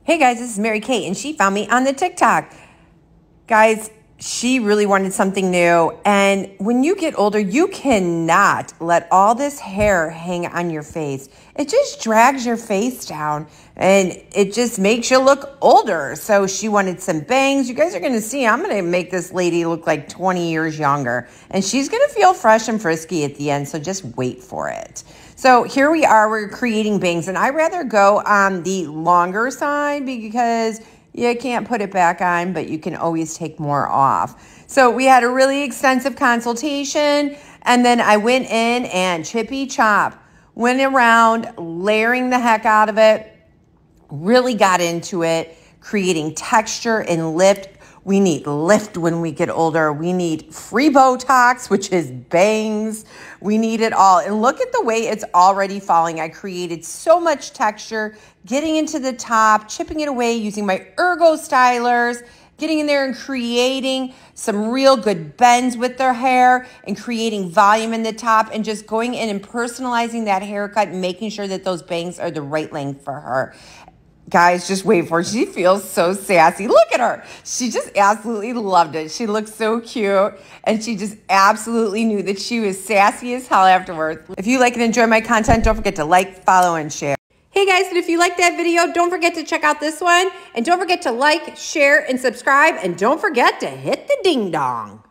Hey guys, this is Mary Kate, and she found me on the TikTok. Guys, she really wanted something new, and when you get older, you cannot let all this hair hang on your face. It just drags your face down, and it just makes you look older. So she wanted some bangs. You guys are going to see, I'm going to make this lady look like 20 years younger, and she's going to feel fresh and frisky at the end, so just wait for it. So here we are, we're creating bangs, and I rather go on the longer side because you can't put it back on, but you can always take more off. So we had a really extensive consultation, and then I went in and chippy chop, went around layering the heck out of it, really got into it, creating texture and lift. We need lift when we get older. We need free Botox, which is bangs. We need it all. And look at the way it's already falling. I created so much texture, getting into the top, chipping it away using my ergo stylers, getting in there and creating some real good bends with their hair and creating volume in the top and just going in and personalizing that haircut and making sure that those bangs are the right length for her. Guys, just wait for it. She feels so sassy. Look at her. She just absolutely loved it. She looks so cute, and she just absolutely knew that she was sassy as hell afterwards. If you like and enjoy my content, don't forget to like, follow, and share. Hey guys, and if you like that video, don't forget to check out this one, and don't forget to like, share, and subscribe, and don't forget to hit the ding dong.